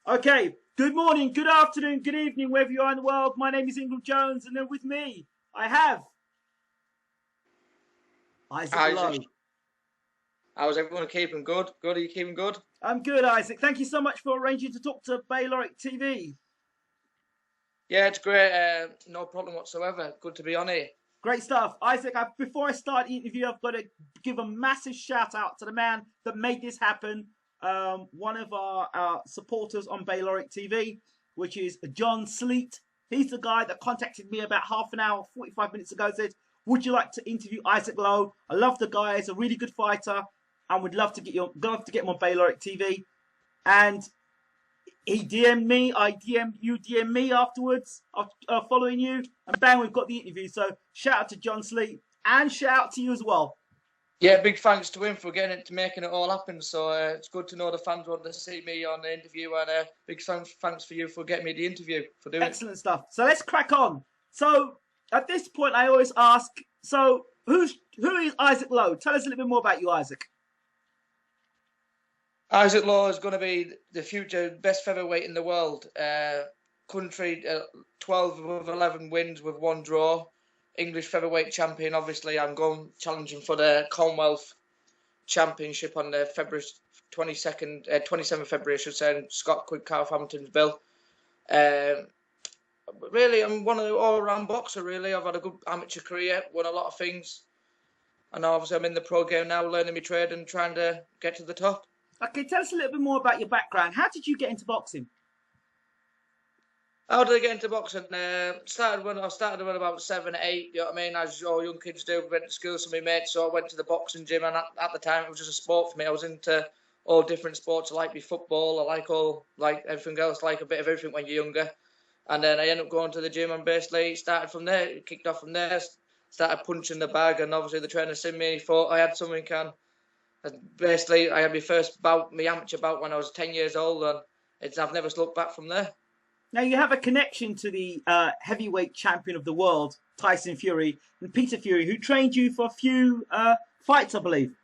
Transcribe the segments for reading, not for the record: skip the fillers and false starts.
Okay, good morning, good afternoon, good evening, wherever you are in the world. My name is Ingram Jones, and then with me, I have Isaac Lowe. How's everyone keeping good? Good, are you keeping good? I'm good, Isaac. Thank you so much for arranging to talk to Bayloric TV. Yeah, it's great. No problem whatsoever. Good to be on here. Great stuff. Isaac, before I start the interview, I've got to give a massive shout out to the man that made this happen. One of our supporters on Bayloric TV, which is John Sleet. He's the guy that contacted me about half an hour, 45 minutes ago, said, would you like to interview Isaac Lowe? I love the guy. He's a really good fighter and would love to get him on Bayloric TV. And he DM'd me. I DM'd you, DM me afterwards, following you. And bang, we've got the interview. So shout out to John Sleet and shout out to you as well. Yeah, big thanks to him for making it all happen. So it's good to know the fans want to see me on the interview, and big thanks for you for getting me the interview, for doing Excellent stuff. So let's crack on. So at this point, I always ask, so who is Isaac Lowe? Tell us a little bit more about you, Isaac. Isaac Lowe is going to be the future best featherweight in the world. Country 12 of 11 wins with 1 draw. English featherweight champion. Obviously, I'm going challenging for the Commonwealth Championship on the February 27th February, I should say, in Scott Quigg, Framptonville. Really, I'm one of the all-round boxer. Really, I've had a good amateur career, won a lot of things, and obviously I'm in the pro game now, learning my trade and trying to get to the top. Okay, tell us a little bit more about your background. How did you get into boxing? How did I get into boxing? Started when about 7, 8. You know what I mean? As all young kids do, went to school with my mates, so I went to the boxing gym. And at the time, it was just a sport for me. I was into all different sports. I like football. I like everything else. Like a bit of everything when you're younger. And then I ended up going to the gym and basically started from there. It kicked off from there. Started punching the bag, and obviously the trainer seen me. He thought I had something. Basically, I had my first bout, my amateur bout, when I was 10 years old, and I've never looked back from there. Now, you have a connection to the heavyweight champion of the world, Tyson Fury, and Peter Fury, who trained you for a few fights, I believe.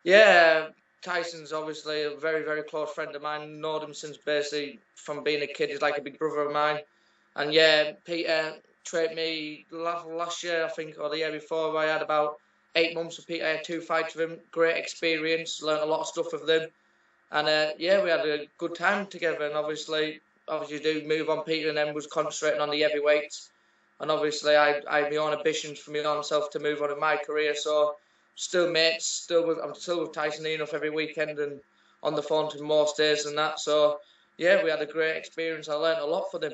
Yeah, Tyson's obviously a very, very close friend of mine. Known him since basically from being a kid. He's like a big brother of mine. And yeah, Peter trained me last year, I think, or the year before. I had about 8 months with Peter. I had 2 fights with him. Great experience. Learned a lot of stuff with them. And yeah, we had a good time together. And obviously do move on Peter, and then was concentrating on the heavyweights. And obviously I had my own ambitions for my own self to move on in my career. So still mates, I'm still with Tyson enough every weekend and on the phone to most days and that. So yeah, we had a great experience. I learned a lot from him.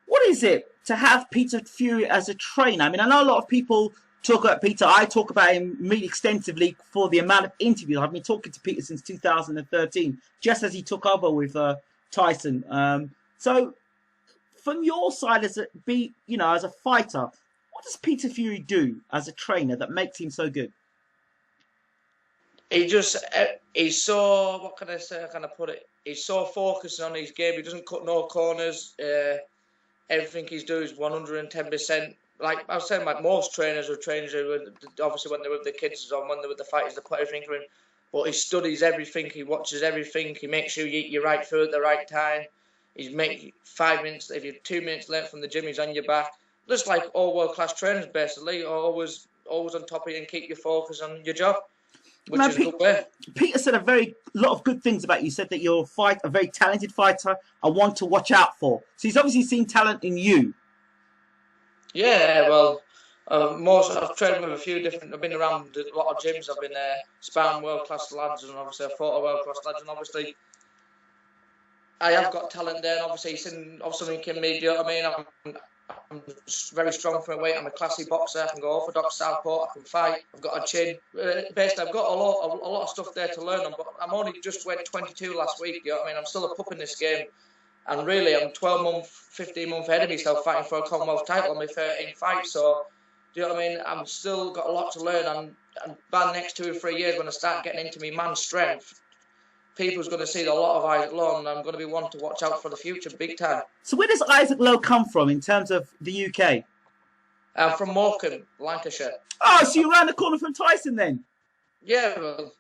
What is it to have Peter Fury as a trainer? I mean, I know a lot of people talk about Peter. I talk about him extensively for the amount of interviews. I've been talking to Peter since 2013, just as he took over with Tyson. So from your side as a fighter, what does Peter Fury do as a trainer that makes him so good? He's so, what can I say, how can I put it? He's so focused on his game. He doesn't cut no corners. Everything he's doing is 110%. Like I was saying, like most trainers or obviously when they're with the kids or when they're with the fighters, they put everything for him. But he studies everything, he watches everything, he makes sure you eat your right food at the right time. He's making 5 minutes, if you're 2 minutes late from the gym, he's on your back. Just like all world-class trainers, basically, always on top of you and keep your focus on your job, which is a good way. Peter said a lot of good things about you. He said that you're a very talented fighter, and one to watch out for. So he's obviously seen talent in you. Yeah, well, I've trained with a few different. I've been around a lot of gyms. I've been sparring world-class lads, and obviously I've fought a world-class lads, and obviously I have got talent there. And obviously, he's seen something in me. Do you know what I mean? I'm very strong for my weight. I'm a classy boxer. I can go orthodox, southpaw. I can fight. I've got a chin. Basically, I've got a lot of stuff there to learn on. But I'm only just went 22 last week. You know what I mean? I'm still a pup in this game. And really, I'm 15 months ahead of myself fighting for a Commonwealth title on my 13th fight. So, do you know what I mean? I'm still got a lot to learn. And by the next 2 or 3 years, when I start getting into my man's strength, people's going to see a lot of Isaac Lowe, and I'm going to be one to watch out for the future, big time. So where does Isaac Lowe come from in terms of the UK? I'm from Morecambe, Lancashire. Oh, so you're around the corner from Tyson then? Yeah, well,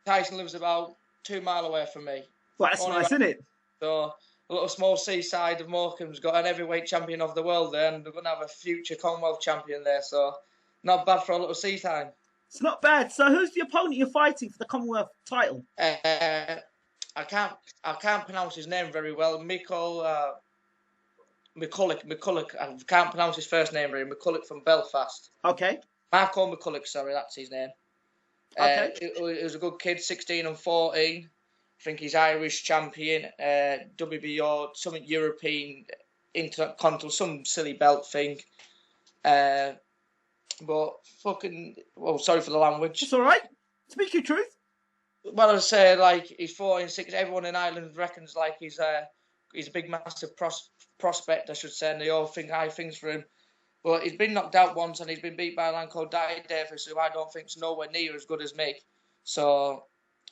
Tyson lives about 2 miles away from me. Well, that's nice, isn't it? So a little small seaside of Morecambe's got an heavyweight champion of the world there, and they're going to have a future Commonwealth champion there. So not bad for a little sea time. It's not bad. So who's the opponent you're fighting for the Commonwealth title? I can't pronounce his name very well. McCulloch. I can't pronounce his first name very. McCulloch from Belfast. Okay. Marco McCulloch, sorry, that's his name. Okay. He was a good kid, 16 and 14. I think he's Irish champion, WBO, something European, Intercontinental, some silly belt thing. But fucking, well, sorry for the language. It's all right. Speak your truth. Well, I say, like, he's 14-6. Everyone in Ireland reckons like he's a big, massive prospect, I should say, and they all think high things for him. But he's been knocked out once, and he's been beat by a man called Dai Davis, who I don't think's nowhere near as good as me. So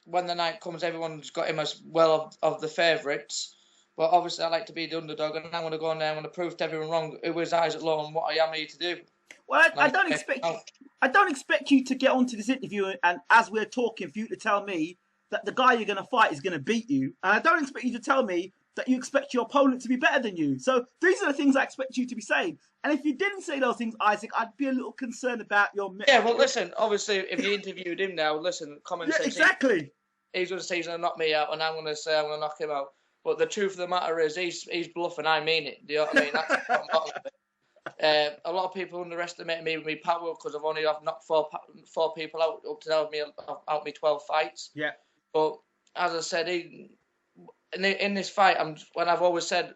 when the night comes, everyone's got him as well of the favourites. But obviously, I like to be the underdog, and I'm going to go in there and I'm going to prove to everyone wrong who is Isaac Lowe and what I am here to do. Well, I don't expect you to get onto this interview and as we're talking, for you to tell me that the guy you're going to fight is going to beat you, and I don't expect you to tell me that you expect your opponent to be better than you. So these are the things I expect you to be saying. And if you didn't say those things, Isaac, I'd be a little concerned about your... Yeah, well, listen, obviously, if you interviewed him now, listen, common sense... Exactly. He's going to say he's going to knock me out, and I'm going to say I'm going to knock him out. But the truth of the matter is, he's bluffing, I mean it. Do you know what I mean? That's the bottom of it. A lot of people underestimate me with my power because I've knocked four people out up to now, out me 12 fights. Yeah. But as I said, in this fight, I've always said,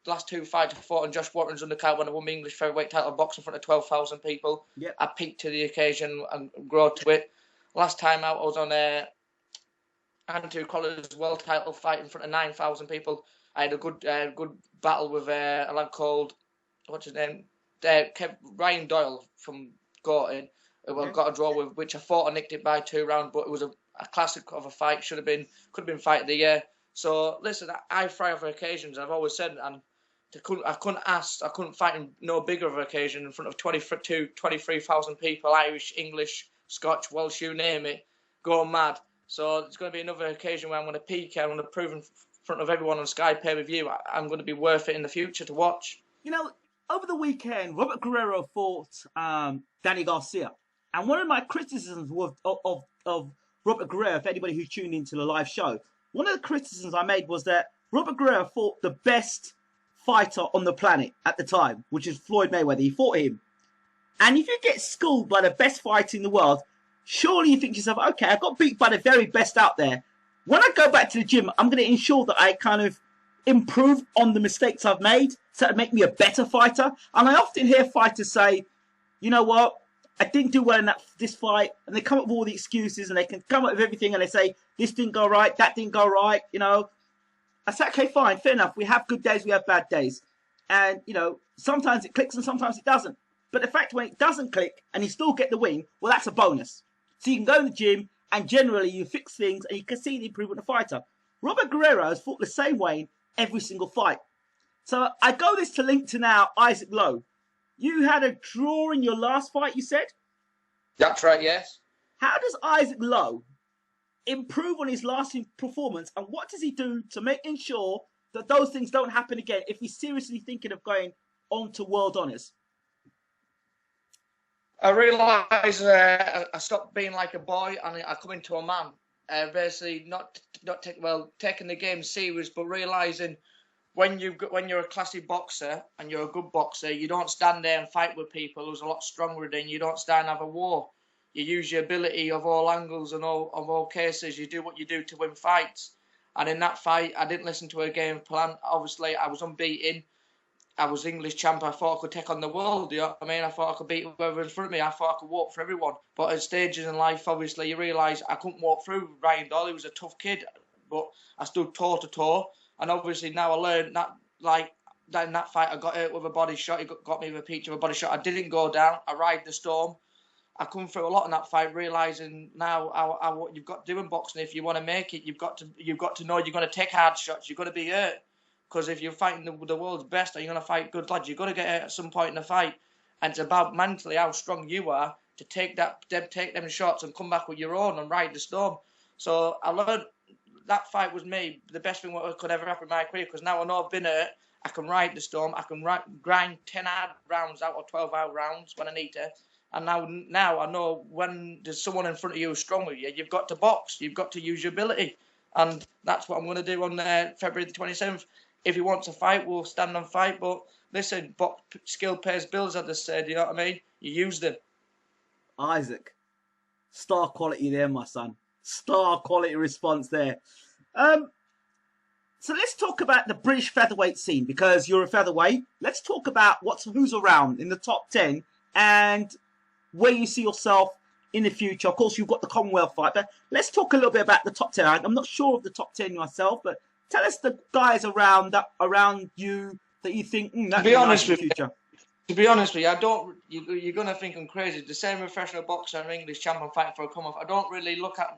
last 2 fights I fought on Josh Watton's undercard when I won the English featherweight title box in front of 12,000 people. Yep. I peaked to the occasion and grew to it. Last time out, I was on Andrew Collar's world title fight in front of 9,000 people. I had a good battle with a lad called, what's his name? Ryan Doyle from Gorton. Got a draw with, which I thought I nicked it by 2 rounds, but it was a classic of a fight. Could have been fight of the year. So listen, I thrive for occasions, and I've always said, and I couldn't fight in no bigger of an occasion in front of 23,000 people, Irish, English, Scotch, Welsh, you name it, going mad. So it's going to be another occasion where I'm going to peak, I'm going to prove in front of everyone on Sky Pay-Per-View I'm going to be worth it in the future to watch. You know, over the weekend, Robert Guerrero fought Danny Garcia. And one of my criticisms of Robert Guerrero, for anybody who tuned into the live show, one of the criticisms I made was that Robert Guerrero fought the best fighter on the planet at the time, which is Floyd Mayweather. He fought him. And if you get schooled by the best fighter in the world, surely you think to yourself, okay, I got beat by the very best out there. When I go back to the gym, I'm going to ensure that I kind of improve on the mistakes I've made so to make me a better fighter. And I often hear fighters say, you know what, I didn't do well in this fight. And they come up with all the excuses and they can come up with everything and they say, this didn't go right, that didn't go right, you know. I say, okay, fine, fair enough. We have good days, we have bad days. And, you know, sometimes it clicks and sometimes it doesn't. But the fact when it doesn't click and you still get the win, well, that's a bonus. So you can go to the gym and generally you fix things and you can see the improvement of the fighter. Robert Guerrero has fought the same way in every single fight. So I go this to link to now Isaac Lowe. You had a draw in your last fight, you said? That's right, yes. How does Isaac Lowe improve on his last performance, and what does he do to make sure that those things don't happen again if he's seriously thinking of going on to world honours? I realised I stopped being like a boy and I come into a man. Basically, taking the game serious, but realising when you're a classy boxer and you're a good boxer, you don't stand there and fight with people who's a lot stronger than you. You don't stand and have a war. You use your ability of all angles and all cases. You do what you do to win fights. And in that fight, I didn't listen to a game plan. Obviously, I was unbeaten. I was English champ. I thought I could take on the world. You know what I mean? I thought I could beat whoever in front of me. I thought I could walk for everyone. But at stages in life, obviously, you realise I couldn't walk through Ryan Doyle. He was a tough kid. But I stood toe to toe. And obviously now I learned that, like, in that fight, I got hurt with a body shot. He got me with a peach of a body shot. I didn't go down. I ride the storm. I come through a lot in that fight, realizing now what you've got to do in boxing. If you want to make it, you've got to know you're going to take hard shots. You've got to be hurt, because if you're fighting the world's best, or you're going to fight good lads, you've got to get hurt at some point in the fight. And it's about mentally how strong you are to take them shots and come back with your own and ride the storm. So I learned that fight was me the best thing that could ever happen in my career, because now I know I've been hurt. I can ride the storm. I can grind 10 hard rounds out or 12 hard rounds when I need to. And now I know when there's someone in front of you who's strong with you, you've got to box. You've got to use your ability. And that's what I'm going to do on February the 27th. If he wants to fight, we'll stand and fight. But listen, skill pays bills, as I said. You know what I mean? You use them. Isaac, star quality there, my son. Star quality response there. So let's talk about the British featherweight scene, because you're a featherweight. Let's talk about who's around in the top 10 and where you see yourself in the future. Of course, you've got the Commonwealth fight, but let's talk a little bit about the top 10. I'm not sure of the top 10 myself, but tell us the guys around you that you think that'd be nice in the future. To be honest with you, you're going to think I'm crazy. The same professional boxer and English champion fighting for a Commonwealth. I don't really look at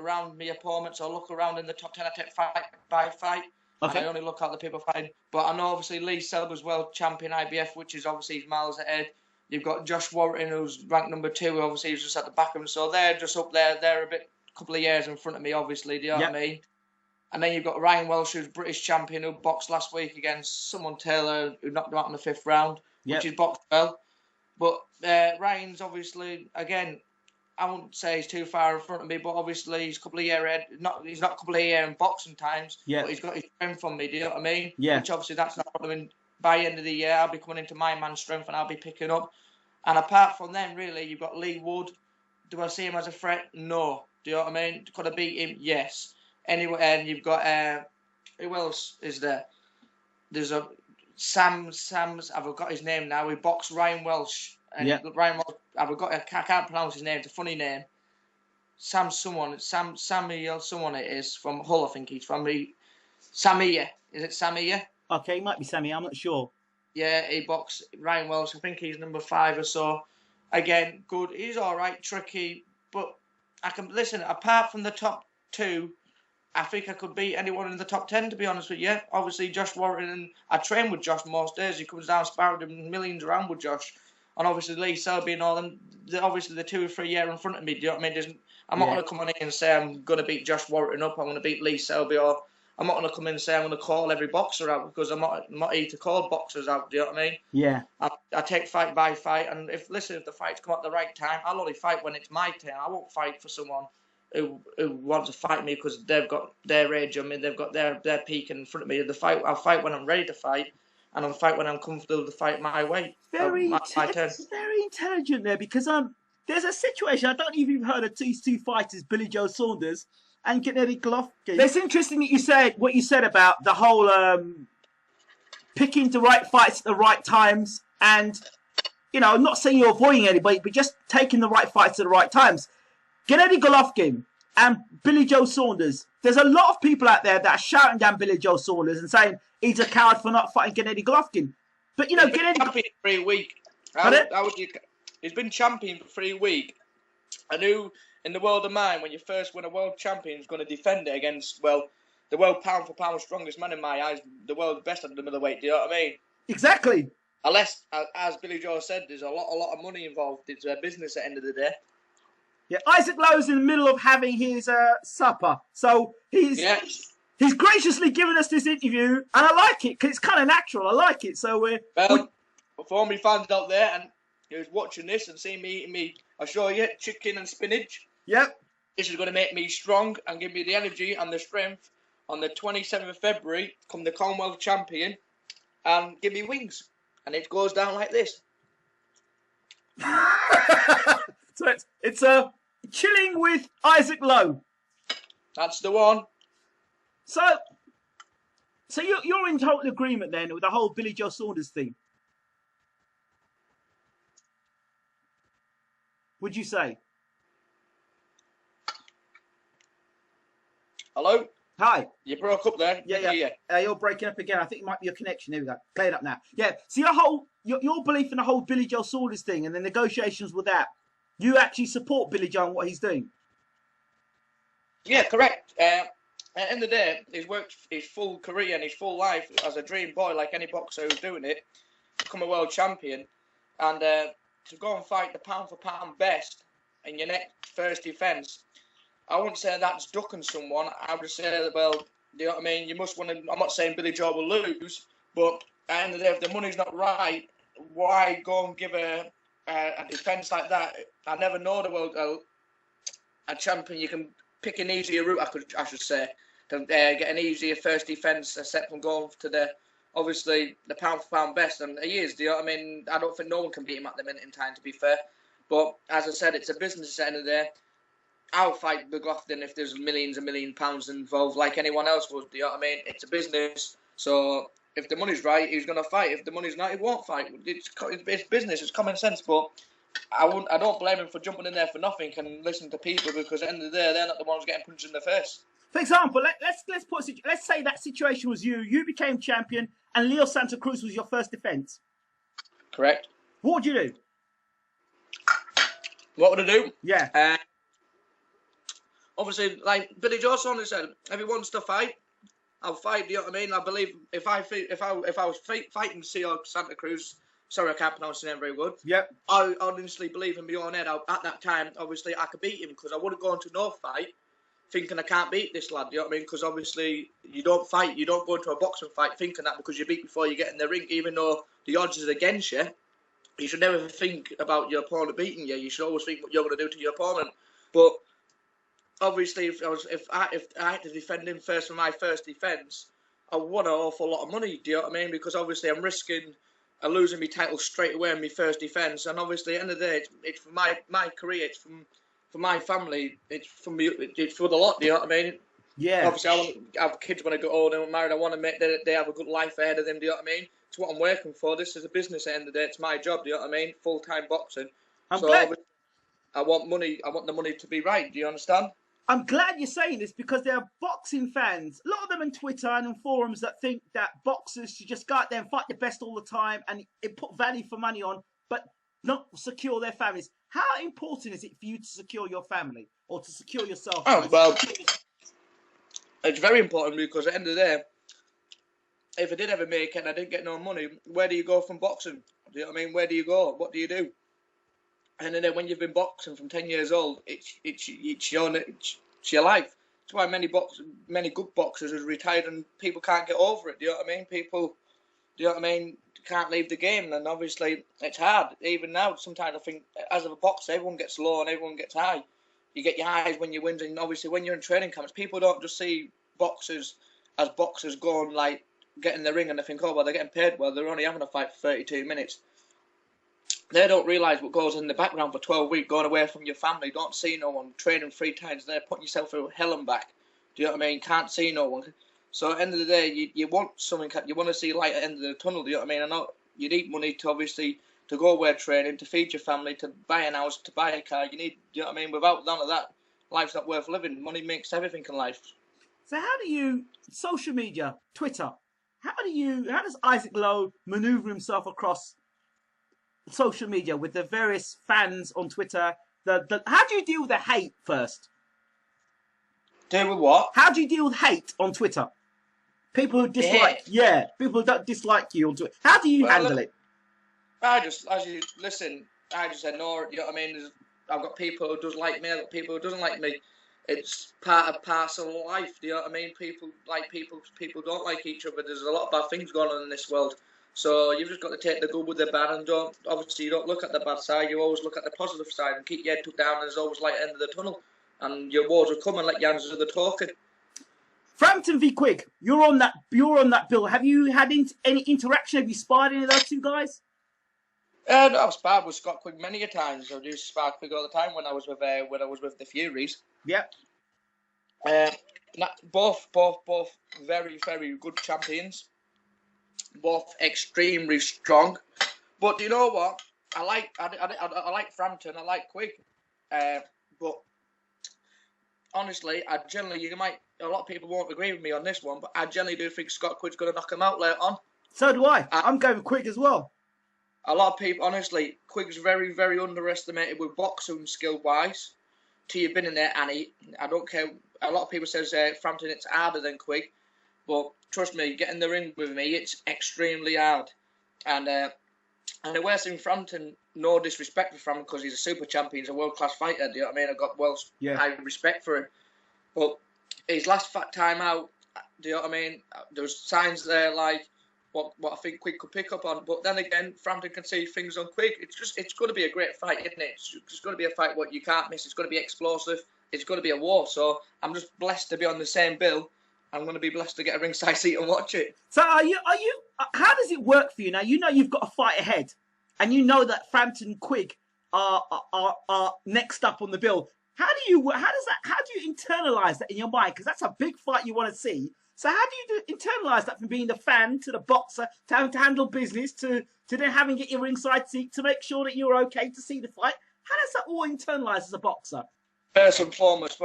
around my opponents or look around in the top 10. I take fight by fight. Okay. I only look at the people fighting. But I know obviously Lee Selby's world champion IBF, which is obviously he's miles ahead. You've got Josh Warrington, who's ranked number 2. Obviously, he's just at the back of him. So they're just up there. They're a couple of years in front of me, obviously. Do you know what I mean? And then you've got Ryan Welsh, who's British champion, who boxed last week against someone Taylor, who knocked him out in the 5th round, which is boxed well. But Ryan's obviously, again, I wouldn't say he's too far in front of me, but obviously he's a couple of years ahead. He's not a couple of years in boxing times, but he's got his strength on me. Do you know what I mean? Yeah. Which obviously that's not what I mean. By the end of the year, I'll be coming into my man's strength and I'll be picking up. And apart from them, really, you've got Lee Wood. Do I see him as a threat? No. Do you know what I mean? Could I beat him? Yes. Anyway, and you've got who else is there? There's a Sam's. I've got his name now. He boxed Ryan Welsh. And Ryan Welsh. I can't pronounce his name. It's a funny name. Samuel, someone it is from Hull. I think he's from Samia. Is it Samia? Okay, it might be Samia. I'm not sure. Yeah, he boxed Ryan Welsh. I think he's number 5 or so. Again, good. He's all right, tricky, but I can listen. Apart from the top 2, I think I could beat anyone in the top 10. To be honest with you, obviously Josh Warrington. I train with Josh most days. He comes down sparring millions around with Josh, and obviously Lee Selby and all them. Obviously the 2 or 3 years in front of me. Do you know what I mean? I'm not going to come on in and say I'm going to beat Josh Warrington up. I'm going to beat Lee Selby, or I'm not going to come in and say I'm going to call every boxer out, because I'm not here to call boxers out. Do you know what I mean? Yeah. I take fight by fight, and if the fights come at the right time, I'll only fight when it's my turn. I won't fight for someone who wants to fight me because they've got their age on me, they've got their peak in front of me. I'll fight when I'm ready to fight, and I'll fight when I'm comfortable to fight my way. Very intelligent there, because there's a situation, I don't know if you've heard of these 2 fighters, Billy Joe Saunders and Gennady Golovkin. It's interesting that you said what you said about the whole picking the right fights at the right times, and I'm not saying you're avoiding anybody, but just taking the right fights at the right times. Gennady Golovkin and Billy Joe Saunders. There's a lot of people out there that are shouting down Billy Joe Saunders and saying he's a coward for not fighting Gennady Golovkin. But Gennady champion for 3 weeks. He's been champion for 3 weeks. I knew in the world of mine, when you first win a world champion, is going to defend it against the world pound for pound strongest man in my eyes, the world's best at the middleweight. Do you know what I mean? Exactly. Unless, as Billy Joe said, there's a lot of money involved. It's a business at the end of the day. Yeah, Isaac Lowe's in the middle of having his supper, so he's graciously given us this interview, and I like it because it's kind of natural. I like it. So for all my fans out there and who's watching this and seeing me eating me, I show you chicken and spinach. Yep. This is going to make me strong and give me the energy and the strength on the 27th of February, come the Commonwealth champion, and give me wings. And it goes down like this. So it's a chilling with Isaac Lowe. That's the one. So you're in total agreement then with the whole Billy Joe Saunders thing? Would you say? Hello? Hi. You broke up there. Yeah. You're breaking up again. I think it might be your connection. There we go. Play it up now. Yeah. So your belief in the whole Billy Joe Saunders thing and the negotiations with that. You actually support Billy Joe and what he's doing? Yeah, correct. At the end of the day, he's worked his full career and his full life as a dream boy, like any boxer who's doing it, become a world champion, and to go and fight the pound for pound best in your next first defence. I wouldn't say that's ducking someone. I would say that, well, you know what I mean? You must want to. I'm not saying Billy Joe will lose, but at the end of the day, if the money's not right, why go and give a defence like that? I never know the world a champion. You can pick an easier route, I should say, to get an easier first defence, except from going to obviously the pound for pound best, and he is. Do you know what I mean? I don't think no one can beat him at the minute in time, to be fair. But as I said, it's a business at the end of the day. I'll fight McCulloch if there's millions and million pounds involved, like anyone else would. Do you know what I mean? It's a business, so if the money's right, he's gonna fight. If the money's not, he won't fight. It's business. It's common sense. But I don't blame him for jumping in there for nothing and listening to people, because at the end of the day, they're not the ones getting punched in the face. For example, let's say that situation was you. You became champion, and Leo Santa Cruz was your first defence. Correct. What would you do? What would I do? Yeah. Obviously, like Billy Joe Saunders said, if he wants to fight, I'll fight. Do you know what I mean? I believe if I was fighting Santa Cruz, sorry, I can't pronounce his name very good. Yep. I honestly believe in my own head. At that time, obviously, I could beat him, because I wouldn't go into no fight thinking I can't beat this lad. Do you know what I mean? Because obviously, you don't go into a boxing fight thinking that because you beat before you get in the ring, even though the odds is against you. You should never think about your opponent beating you. You should always think what you're going to do to your opponent. But obviously, if I had to defend him first for my first defence, I won an awful lot of money. Do you know what I mean? Because obviously, I'm risking losing my title straight away in my first defence. And obviously, at the end of the day, it's for my career. It's for my family. It's for me. It's for the lot. Do you know what I mean? Yeah. Obviously, I want to have kids when I get older and married. I want to make that they have a good life ahead of them. Do you know what I mean? It's what I'm working for. This is a business at the end of the day. It's my job. Do you know what I mean? Full-time boxing. I want money. I want the money to be right. Do you understand? I'm glad you're saying this, because there are boxing fans, a lot of them on Twitter and on forums, that think that boxers should just go out there and fight the best all the time and it put value for money on, but not secure their families. How important is it for you to secure your family or to secure yourself? Oh, well, it's very important, because at the end of the day, if I did ever make it and I didn't get no money, where do you go from boxing? Do you know what I mean? Where do you go? What do you do? And then when you've been boxing from 10 years old, it's your life. That's why many good boxers are retired and people can't get over it. Do you know what I mean? People, do you know what I mean, can't leave the game, and obviously it's hard. Even now, sometimes I think as a boxer, everyone gets low and everyone gets high. You get your highs when you win, and obviously when you're in training camps, people don't just see boxers as boxers going like get in the ring and they think, oh well, they're getting paid well. They're only having a fight for 32 minutes. They don't realise what goes in the background for 12 weeks, going away from your family, don't see no one, training 3 times there, putting yourself through hell and back. Do you know what I mean? Can't see no one. So at the end of the day, you want something, you want to see light at the end of the tunnel. Do you know what I mean? I know you need money to obviously to go away training, to feed your family, to buy an house, to buy a car. You need, do you know what I mean? Without none of that, life's not worth living. Money makes everything in life. So how do you, social media, Twitter, how does Isaac Lowe maneuver himself across social media with the various fans on Twitter? How do you deal with the hate first? Deal with what? How do you deal with hate on Twitter? People who dislike, people who don't dislike you on Twitter. How do you handle it? I just ignore it. You know what I mean? I've got people who does like me, I've got people who doesn't like me. It's part of parcel of life. Do you know what I mean? People like people don't like each other. There's a lot of bad things going on in this world. So you've just got to take the good with the bad, and you don't look at the bad side. You always look at the positive side and keep your head tucked down. And there's always light at the end of the tunnel, and your wars will come and let you answer the talking. Frampton v Quigg, you're on that bill. Have you had any interaction? Have you sparred any of those two guys? No, I've sparred with Scott Quigg many a times. I used to spar Quigg all the time when I was with the Furies. Yep. Both very, very good champions. Both extremely strong. But do you know what? I like Frampton. I like Quigg. But honestly, a lot of people won't agree with me on this one, but I generally do think Scott Quigg's going to knock him out later on. So do I. I'm going with Quigg as well. A lot of people, honestly, Quig's very, very underestimated with boxing skill-wise. Till you've been in there, and I don't care. A lot of people says Frampton, it's harder than Quig, but trust me, getting the ring with me, it's extremely hard. And the worst in Frampton, no disrespect for Frampton because he's a super champion, he's a world-class fighter. Do you know what I mean? I've got high respect for him. But his last time out, do you know what I mean? There was signs there like what I think Quig could pick up on. But then again, Frampton can see things on Quig. It's going to be a great fight, isn't it? It's going to be a fight what you can't miss. It's going to be explosive. It's going to be a war. So I'm just blessed to be on the same bill. I'm going to be blessed to get a ringside seat and watch it. So are you? How does it work for you now? You know you've got a fight ahead, and you know that Frampton and Quig are next up on the bill. How do you internalize that in your mind? Because that's a big fight you want to see. So how do you internalize that from being the fan to the boxer to having to handle business to then having to get your ringside seat to make sure that you're okay to see the fight? How does that all internalize as a boxer? First and foremost,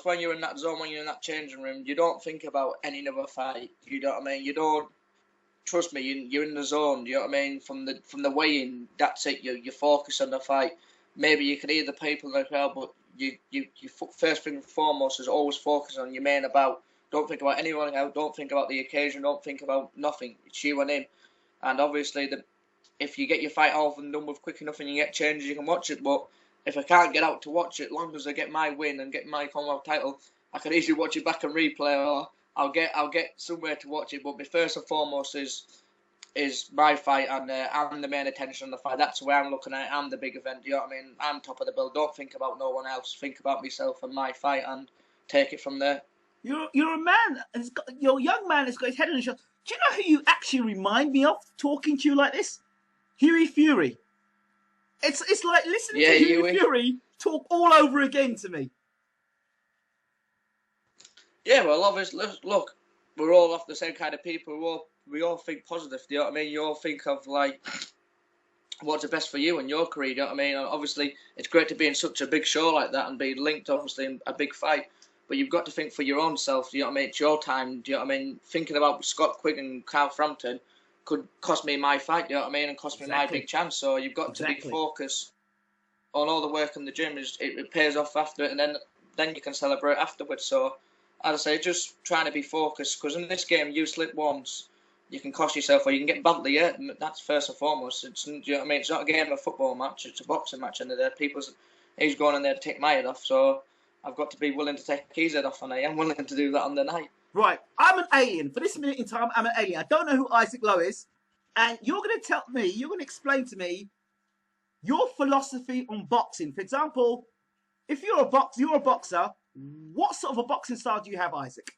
when you're in that zone, when you're in that changing room, you don't think about any other fight. You know what I mean? You don't. Trust me, you're in the zone. You know what I mean? From the weigh-in, that's it. You focus on the fight. Maybe you can hear the people in the crowd, but you first thing and foremost is always focus on your main about. Don't think about anyone else. Don't think about the occasion. Don't think about nothing. It's you and him. And obviously, if you get your fight off and done with quick enough and you get changes, you can watch it. But if I can't get out to watch it, long as I get my win and get my Commonwealth title, I can easily watch it back and replay, or I'll get somewhere to watch it. But my first and foremost is my fight, and I'm the main attention on the fight. That's where I'm looking at. I'm the big event. You know what I mean? I'm top of the bill. Don't think about no one else. Think about myself and my fight, and take it from there. You're a man. You're a young man that's got his head on his shoulders. Do you know who you actually remind me of talking to you like this? Haye Fury. It's like listening to Haye Fury talk all over again to me. Yeah, well, obviously, look, we're all off the same kind of people. We all think positive. Do you know what I mean? You all think of like what's the best for you and your career. Do you know what I mean? And obviously, it's great to be in such a big show like that and be linked, obviously, in a big fight. But you've got to think for your own self. Do you know what I mean? It's your time. Do you know what I mean? Thinking about Scott Quigg and Carl Frampton could cost me my fight. Do you know what I mean? And cost me my big chance. So you've got to be focused on all the work in the gym. It pays off after it, and then you can celebrate afterwards. So as I say, just trying to be focused, because in this game, you slip once, you can cost yourself, or you can get badly hurt, and that's first and foremost. Do you know what I mean? It's not a game of football match; it's a boxing match, and he's going in there to take my head off. So I've got to be willing to take his head off, and I am willing to do that on the night. Right, I'm an alien. For this minute in time, I'm an alien. I don't know who Isaac Lowe is, and you're going to explain to me your philosophy on boxing. For example, if you're a boxer. What sort of a boxing style do you have, Isaac?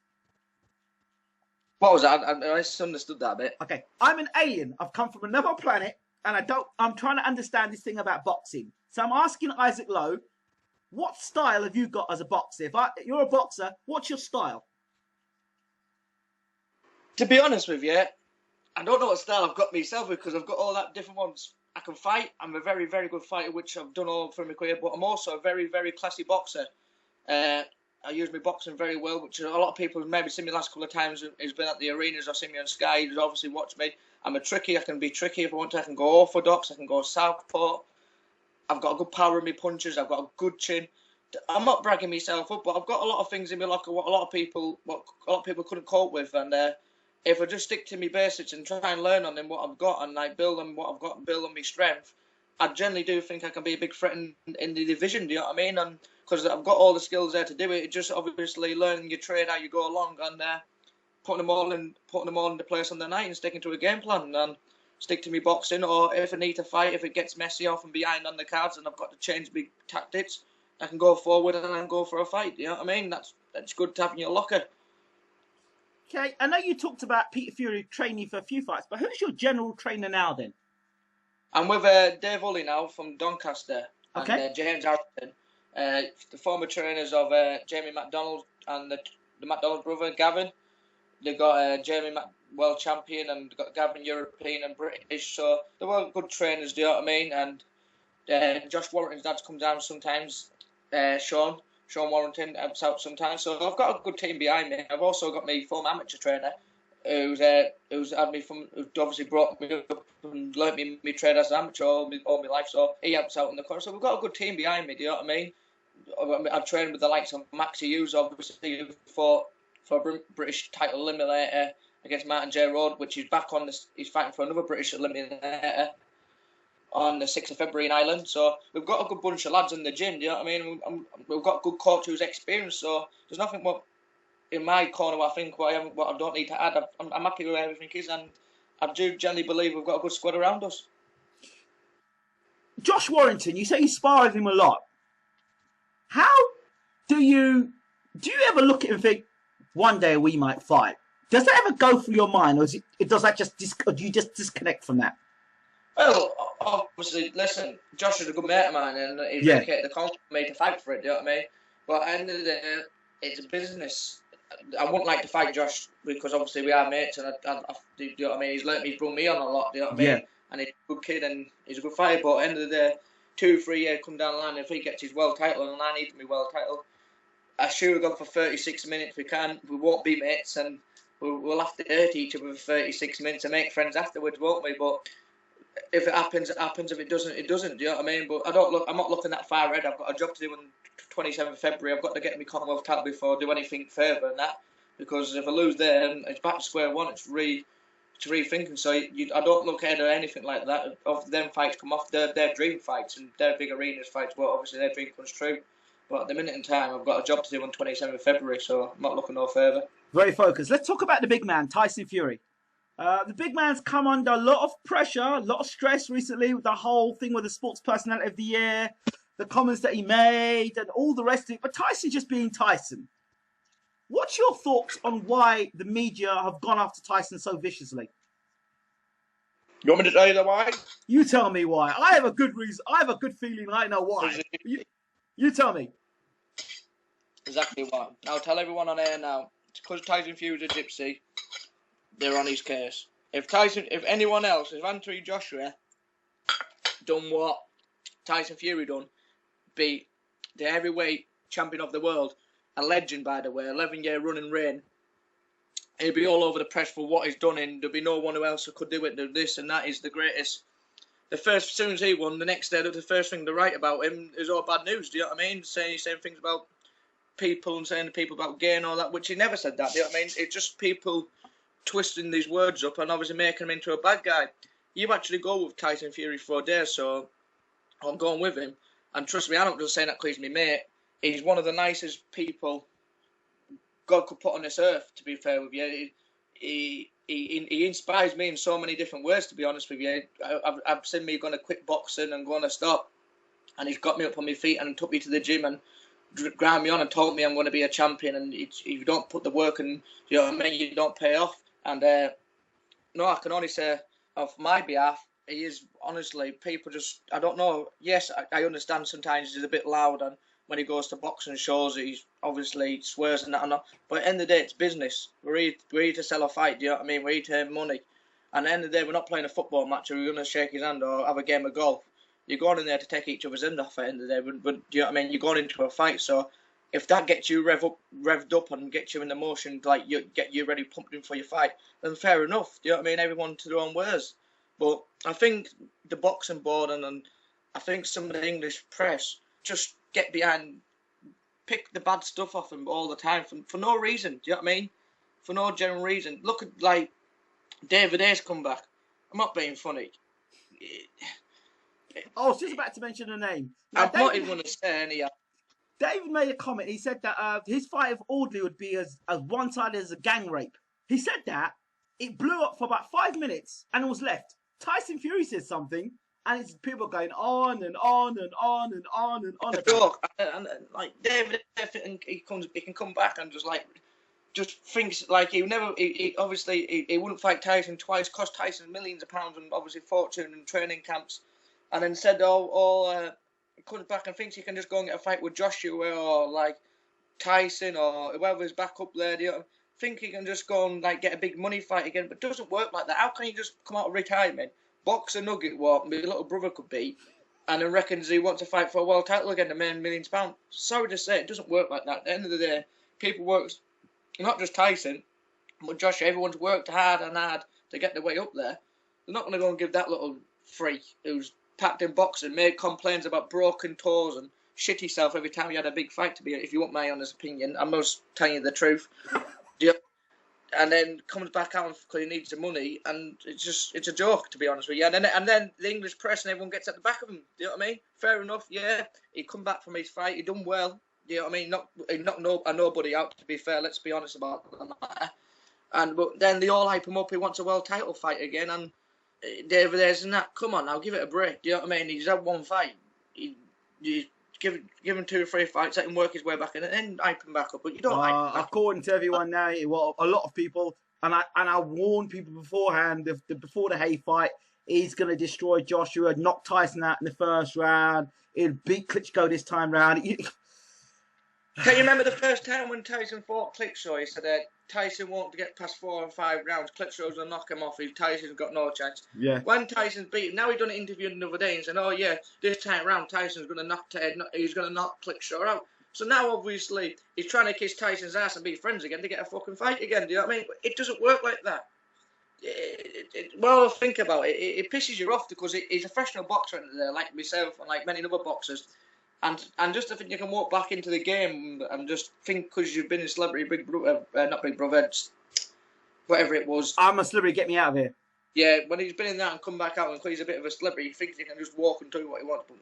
What was that? I misunderstood that bit. Okay, I'm an alien. I've come from another planet, and I'm trying to understand this thing about boxing. So I'm asking Isaac Lowe, what style have you got as a boxer? If you're a boxer, what's your style? To be honest with you, I don't know what style I've got myself, because I've got all that different ones. I can fight. I'm a very, very good fighter, which I've done all through my career, but I'm also a very, very classy boxer. I use my boxing very well, which a lot of people who've maybe seen me the last couple of times who's been at the arenas or seen me on Sky, who's obviously watched me. I'm a tricky. I can be tricky if I want to. I can go orthodox. I can go southpaw. I've got a good power in my punches. I've got a good chin. I'm not bragging myself up, but I've got a lot of things in my locker what a lot of people couldn't cope with. And if I just stick to my basics and try and learn on them what I've got, and like build on what I've got and build on my strength, I generally do think I can be a big threat in the division. Do you know what I mean? And because I've got all the skills there to do it. It's just obviously learning your trade how you go along, and putting them all into place on the night and sticking to a game plan and stick to me boxing. Or if I need to fight, if it gets messy off and behind on the cards and I've got to change my tactics, I can go forward and then go for a fight. You know what I mean? That's good to have in your locker. Okay, I know you talked about Peter Fury training for a few fights, but who's your general trainer now then? I'm with Dave Ulley now from Doncaster, and James Harrington. The former trainers of Jamie McDonald and the McDonald brother, Gavin. They've got Jamie world champion, and got Gavin European and British. So they're well good trainers, do you know what I mean? And Josh Warrington's dad comes down sometimes. Sean Warrington helps out sometimes. So I've got a good team behind me. I've also got my former amateur trainer, who's had me who obviously brought me up and learnt me trade as an amateur all my life. So he helps out in the corner. So we've got a good team behind me. Do you know what I mean? I've trained with the likes of Maxi Hughes, obviously, who fought for a British title eliminator against Martin J. Road, which he's back on this. He's fighting for another British eliminator on the 6th of February in Ireland. So we've got a good bunch of lads in the gym. Do you know what I mean? We've got a good coach who's experienced. So there's nothing what in my corner what I don't need to add. I'm happy with where everything is, and I do generally believe we've got a good squad around us. Josh Warrington, you say you spar with him a lot. How do you ever look at him and think, one day we might fight? Does that ever go through your mind, or does that or do you just disconnect from that? Well, obviously, listen, Josh is a good mate of mine, and he's dedicated the confidence for me to fight for it, do you know what I mean? But at the end of the day, it's a business. I wouldn't like to fight Josh because obviously we are mates, and do you know what I mean? He's brought me on a lot, do you know what I mean? And he's a good kid and he's a good fighter, but at the end of the day, 2-3 years come down the line, if he gets his world title and I need my world title, I sure we'll go for 36 minutes. We won't be mates, and we'll have to hurt each other for 36 minutes and make friends afterwards, won't we? But if it happens, it happens. If it doesn't, it doesn't. Do you know what I mean? But I'm not looking that far ahead. I've got a job to do on 27th of February. I've got to get my Commonwealth title before I do anything further than that. Because if I lose there, it's back to square one. It's rethinking. So I don't look ahead or anything like that. If them fights come off, their dream fights and their big arenas fights. Well, obviously their dream comes true. But at the minute in time, I've got a job to do on 27th of February, so I'm not looking no further. Very focused. Let's talk about the big man, Tyson Fury. The big man's come under a lot of pressure, a lot of stress recently with the whole thing with the Sports Personality of the Year, the comments that he made, and all the rest of it. But Tyson just being Tyson. What's your thoughts on why the media have gone after Tyson so viciously? You want me to tell you the why? You tell me why. I have a good reason. I have a good feeling. I know why. You tell me. Exactly why. I'll tell everyone on air now. It's because Tyson Fury's a gypsy. They're on his case. If anyone else, if Anthony Joshua done what Tyson Fury done, beat the heavyweight champion of the world, a legend by the way, 11-year running reign, he'd be all over the press for what he's done, and there'd be no one else who could do it. Do this and that is the greatest. As soon as he won, the next day, the first thing to write about him is all bad news. Do you know what I mean? Saying things about people and saying to people about gay and all that, which he never said that. Do you know what I mean? It's just people twisting these words up and obviously making him into a bad guy. You actually go with Tyson Fury for a day, so I'm going with him. And trust me, I'm not just saying that because he's my mate. He's one of the nicest people God could put on this earth, to be fair with you. He inspires me in so many different ways, to be honest with you. I've seen me going to quit boxing and going to stop, and he's got me up on my feet and took me to the gym and ground me on and told me I'm going to be a champion. And if you don't put the work and, you know what I mean, you don't pay off. And no, I can only say on my behalf, he is honestly, people just, I don't know. Yes, I understand sometimes he's a bit loud, and when he goes to boxing shows, he's obviously swears and that and that. But at the end of the day, it's business. We're here to sell a fight, do you know what I mean? We're here to earn money. And at the end of the day, we're not playing a football match, or we're going to shake his hand or have a game of golf. You're going in there to take each other's end off at the end of the day. But do you know what I mean? You're going into a fight. So if that gets you revved up and gets you in the motion, like get you ready, pumped in for your fight, then fair enough. Do you know what I mean? Everyone to their own ways. But I think the boxing board and I think some of the English press just get behind, pick the bad stuff off him all the time for no reason. Do you know what I mean? For no general reason. Look at, like, David Hayes come back. I'm not being funny. I was just about to mention a name. Now, I'm not even going to say any. David made a comment. He said that his fight of Audley would be as one-sided as a gang rape. He said that. It blew up for about 5 minutes and it was left. Tyson Fury said something, and it's people going on and on and on and on and on. And like David, he can come back and just thinks like he wouldn't fight Tyson twice, cost Tyson millions of pounds and obviously fortune and training camps, and then said he comes back and thinks he can just go and get a fight with Joshua or like Tyson or whoever's back up there. Do you think he can just go and like get a big money fight again? But it doesn't work like that. How can you just come out of retirement, box a nugget what my little brother could beat, and then reckons he wants to fight for a world title again to make millions of pounds? Sorry to say, it doesn't work like that. At the end of the day, people work, not just Tyson, but Joshua, everyone's worked hard and hard to get their way up there. They're not going to go and give that little freak who's packed in boxing, made complaints about broken toes and shit himself every time he had a big fight, to be, if you want my honest opinion. I'm just telling you the truth. And then comes back out because he needs the money, and it's a joke, to be honest with you. And then the English press and everyone gets at the back of him. Do you know what I mean? Fair enough, yeah. He come back from his fight, he done well. Do you know what I mean? He knocked nobody out, to be fair. Let's be honest about the matter. But then they all hype him up. He wants a world title fight again, and David there's and that. Come on now, give it a break. Do you know what I mean? He's had one fight. You give him 2 or 3 fights, let him work his way back in, and then hype him back up. But you don't hype him back. According to everyone now, well, a lot of people, and I warned people beforehand, before the Haye fight, he's going to destroy Joshua, knock Tyson out in the first round. He'll beat Klitschko this time round. Can you remember the first time when Tyson fought Klitschko? He said Tyson won't get past 4 or 5 rounds. Klitschko's going to knock him off. Tyson's got no chance. Yeah. When Tyson's beat him, now he's done an interview the other day and said, oh yeah, this time round Tyson's going to knock Klitschko out. So now obviously he's trying to kiss Tyson's ass and be friends again to get a fucking fight again. Do you know what I mean? It doesn't work like that. Well, think about it. It pisses you off because he's a professional boxer there, like myself and like many other boxers. And just to think you can walk back into the game and just think because you've been a celebrity, Big Brother, not Big Brother, whatever it was. I'm a celebrity, get me out of here. Yeah, when he's been in that and come back out and he's a bit of a celebrity, he thinks he can just walk and do what he wants. But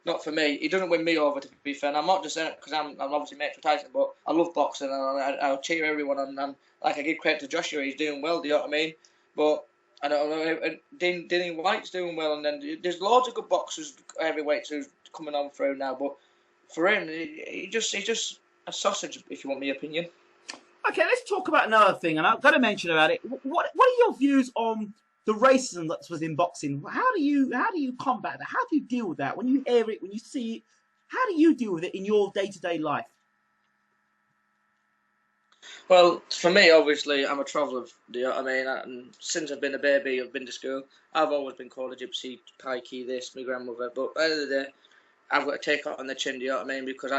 not for me. He doesn't win me over, to be fair. And I'm not just saying it because I'm obviously mates with Tyson, but I love boxing and I'll cheer everyone. And like I give credit to Joshua, he's doing well, do you know what I mean? But I don't know, Denny White's doing well, and then there's loads of good boxers, heavyweights who's coming on through now. But for him, he's just a sausage, if you want my opinion. Okay, let's talk about another thing, and I've got to mention about it. What are your views on the racism that was in boxing? How do you combat that? How do you deal with that when you hear it, when you see it? How do you deal with it in your day-to-day life? Well, for me, obviously, I'm a traveller, do you know what I mean? And since I've been a baby, I've been to school, I've always been called a gypsy, pikey, this, my grandmother. But at the end of the day, I've got to take it on the chin, do you know what I mean? Because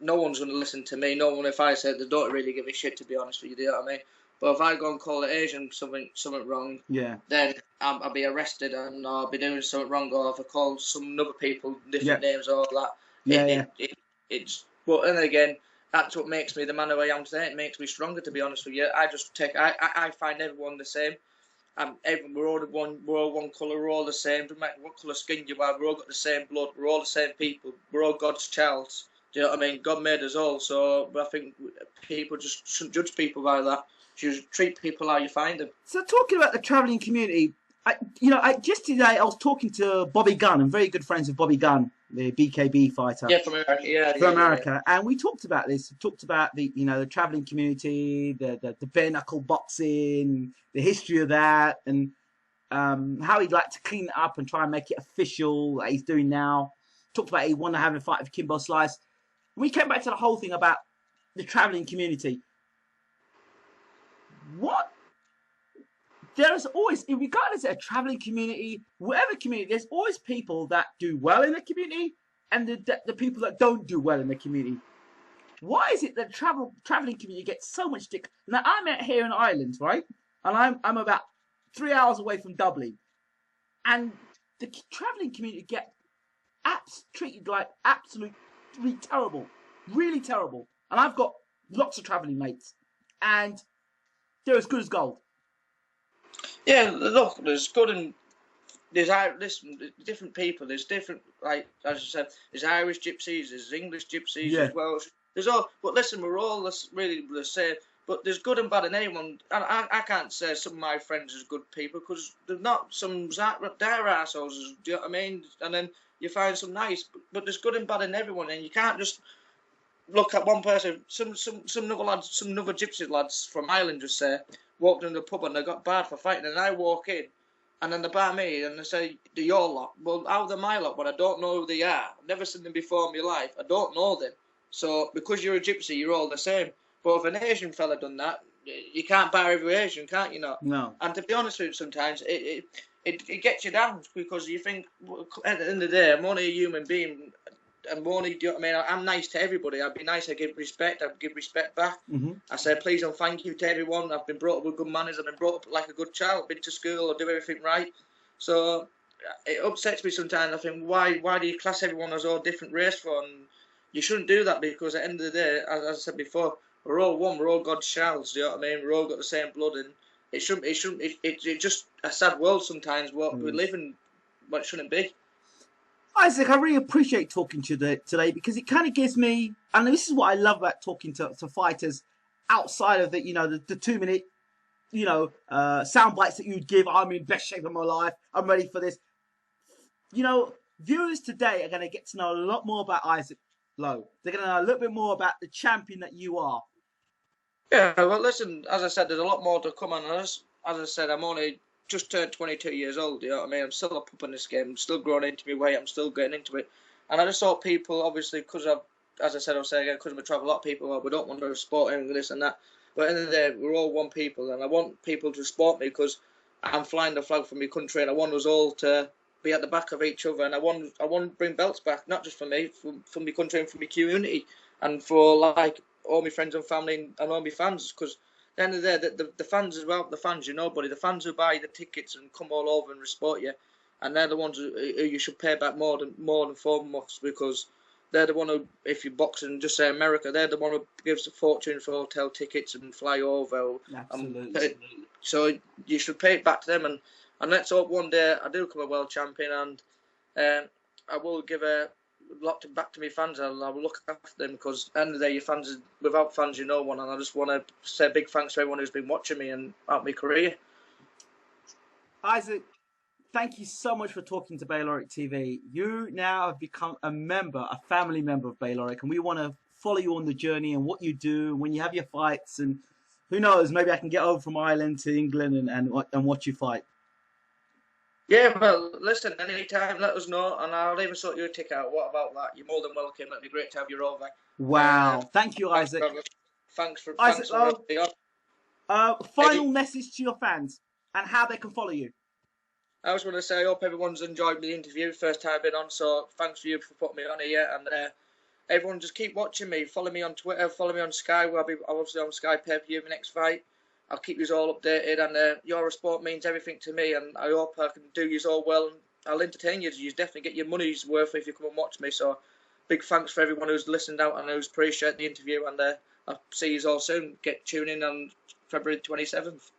no one's going to listen to me. No one, if I say they don't really give a shit, to be honest with you, do you know what I mean? But if I go and call an Asian something wrong, yeah, then I'll be arrested and I'll be doing something wrong. Or if I call some other people different names or all that, it's. But then again, that's what makes me the man who I am today. It makes me stronger, to be honest with you. I find everyone the same. We're all one colour, we're all the same. Doesn't matter what colour skin you have, we're all got the same blood, we're all the same people, we're all God's child. Do you know what I mean? God made us all, so I think people just shouldn't judge people by that. You should treat people how you find them. So talking about the travelling community, just today I was talking to Bobby Gunn. I'm very good friends with Bobby Gunn, the BKB fighter. Yeah, from America. Yeah, from America. And we talked about this. We talked about the travelling community, the bare knuckle boxing, the history of that, and how he'd like to clean it up and try and make it official, like he's doing now. Talked about he wanted to have a fight with Kimbo Slice. We came back to the whole thing about the travelling community. There's always, regardless of a travelling community, whatever community, there's always people that do well in the community and the people that don't do well in the community. Why is it that travelling community gets so much stick? Now, I'm out here in Ireland, right? And I'm about 3 hours away from Dublin. And the travelling community get treated like absolutely terrible. Really terrible. And I've got lots of travelling mates. And they're as good as gold. Yeah, look, there's good and there's different people. There's different, like as I said, there's Irish gypsies, there's English gypsies, there's Welsh. There's all, but listen, we're all really the same. But there's good and bad in anyone. And I can't say some of my friends are good people because they're not. Some they're assholes. Do you know what I mean? And then you find some nice, but there's good and bad in everyone, and you can't just look at one person. Some other gypsy lads from Ireland just say walked into the pub and they got barred for fighting, and I walk in, and then they bar me and they say they're your lot. Well, how they're my lot? But I don't know who they are. I've never seen them before in my life. I don't know them. So because you're a gypsy, you're all the same. But if an Asian fella done that, you can't bar every Asian, can't you? No. And to be honest with you, sometimes it gets you down because you think, well, at the end of the day, I'm only a human being. I'm only, do you know what I mean? I'm nice to everybody. I'd be nice. I give respect. I'd give respect back. I say please and thank you to everyone. I've been brought up with good manners. I've been brought up like a good child. I've been to school. I do everything right. So it upsets me sometimes. I think why do you class everyone as all different race for? And you shouldn't do that, because at the end of the day, as I said before, we're all one. We're all God's childs. Do you know what I mean? We're all got the same blood, and it shouldn't. It's just a sad world sometimes. What we live in, what it shouldn't be. Isaac, I really appreciate talking to you today, because it kind of gives me, and this is what I love about talking to fighters outside of the, the 2 minute, sound bites that you'd give. I'm in best shape of my life. I'm ready for this. Viewers today are going to get to know a lot more about Isaac Lowe. They're going to know a little bit more about the champion that you are. Yeah, well, listen, as I said, there's a lot more to come on us. As I said, I'm only just turned 22 years old, you know what I mean? I'm still a pup in this game. I'm still growing into my weight. I'm still getting into it. And I just thought people, obviously, because as I said, I'll say again, because I'm a travel, a lot of people, well, we don't want to support him with this and that. But at the end of the day, we're all one people, and I want people to support me, because I'm flying the flag for my country, and I want us all to be at the back of each other, and I want to bring belts back, not just for me, for my country and for my community, and for like all my friends and family and all my fans, because at the end of the day, the fans as well, the fans, buddy, the fans who buy the tickets and come all over and support you, and they're the ones who you should pay back more than foremost, because they're the one who, if you box and just say America, they're the one who gives a fortune for hotel tickets and fly over. Absolutely. So you should pay it back to them, and let's hope one day I do become a world champion, and I will give a lot back to my fans. I will look after them, because at the end of the day, your fans, without fans, you're no one. And I just want to say big thanks to everyone who's been watching me and out my career. Isaac, thank you so much for talking to Bayloric TV. You now have become a family member of Bayloric, and we want to follow you on the journey and what you do when you have your fights. And who knows, maybe I can get over from Ireland to England and watch you fight. Yeah, well, listen, anytime, let us know, and I'll even sort you a ticket out. What about that? You're more than welcome. It'd be great to have you over. Wow. Thank you, Isaac. Thanks for Isaac, final Eddie, message to your fans and how they can follow you. I just want to say I hope everyone's enjoyed the interview. First time I've been on, so thanks for you for putting me on here. And everyone just keep watching me. Follow me on Twitter. Follow me on Sky. I'll be obviously on Sky pay-per-view my next fight. I'll keep you all updated, and your sport means everything to me, and I hope I can do you all well, and I'll entertain you. You definitely get your money's worth if you come and watch me. So big thanks for everyone who's listened out and who's appreciated the interview, and I'll see you all soon. Tune in on February 27th.